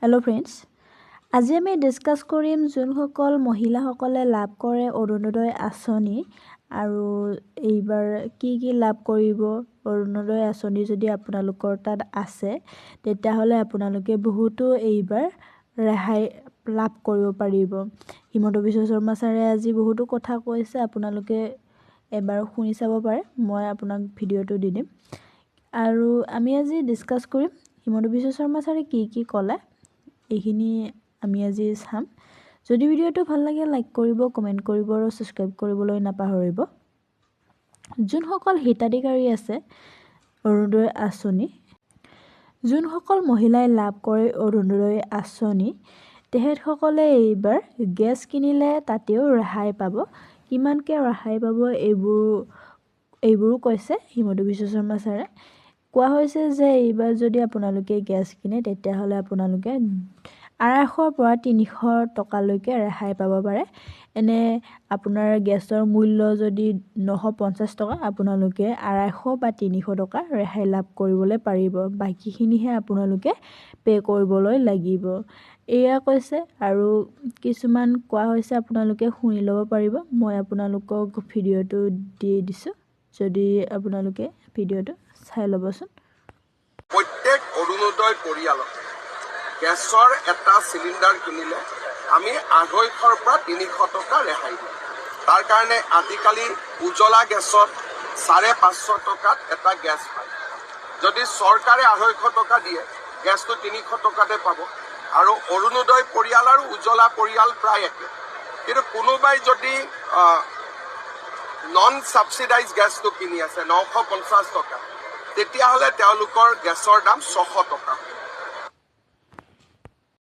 Hello' friends, আজি আমি discuss কৰিম যোনসকল মহিলাসকলে লাভ কৰে অৰুণোদয় আঁচনি আৰু এইবাৰ কি লাভ কৰিব। অৰুণোদয় আঁচনি যদি আপোনালোকৰ তাত আছে তেতিয়াহ'লে আপোনালোকে বহুতো এইবাৰ ৰেহাই লাভ কৰিব পাৰিব। হিমন্ত বিশ্ব শৰ্মা ছাৰে আজি বহুতো কথা কৈছে, আপোনালোকে এবাৰ শুনি চাব পাৰে, মই আপোনাক ভিডিঅ'টো দি দিম। আৰু আমি আজি ডিছকাছ কৰিম হিমন্ত বিশ্ব শৰ্মা ছাৰে কি ক'লে, এইখিনি আমি আজি চাম। যদি ভিডিঅ'টো ভাল লাগে লাইক কৰিব, কমেণ্ট কৰিব আৰু ছাবস্ক্ৰাইব কৰিবলৈ নাপাহৰিব। যোনসকল হিতাধিকাৰী আছে অৰুণোদয় আঁচনি, যোনসকল মহিলাই লাভ কৰে অৰুণোদয় আঁচনি, তেখেতসকলে এইবাৰ গেছ কিনিলে তাতেও ৰেহাই পাব। কিমানকৈ ৰেহাই পাব এইবোৰো কৈছে হিমন্ত বিশ্ব শৰ্মা ছাৰে। কোৱা হৈছে যে এইবাৰ যদি আপোনালোকে গেছ কিনে তেতিয়াহ'লে আপোনালোকে 250 পৰা 300 টকালৈকে ৰেহাই পাব পাৰে। এনে আপোনাৰ গেছৰ মূল্য যদি 950 টকা, আপোনালোকে 250 বা 300 টকা ৰেহাই লাভ কৰিবলৈ পাৰিব। বাকীখিনিহে আপোনালোকে পে' কৰিবলৈ লাগিব, এয়া কৈছে। আৰু কিছুমান কোৱা হৈছে, আপোনালোকে শুনি ল'ব পাৰিব। মই আপোনালোকক ভিডিঅ'টো দি দিছোঁ, যদি আপোনালোকে ভিডিঅ'টো চাই ল'বচোন। প্ৰত্যেক অৰুণোদয় পৰিয়ালক গেছৰ এটা চিলিণ্ডাৰ কিনিলে আমি 250 পৰা 300 টকা ৰেহাই দিওঁ। তাৰ কাৰণে আজিকালি উজ্জ্বলা গেছত 550 টকাত এটা গেছ পায়। যদি চৰকাৰে 250 টকা দিয়ে, গেছটো 300 টকাতে পাব। আৰু অৰুণোদয় পৰিয়াল আৰু উজ্জ্বলা পৰিয়াল প্ৰায় একে, কিন্তু কোনোবাই যদি নন ছাবচিডাইজ গেছটো কিনি আছে 950 টকা, তেতিয়াহ'লে তেওঁলোকৰ গেছৰ দাম 600 টকা।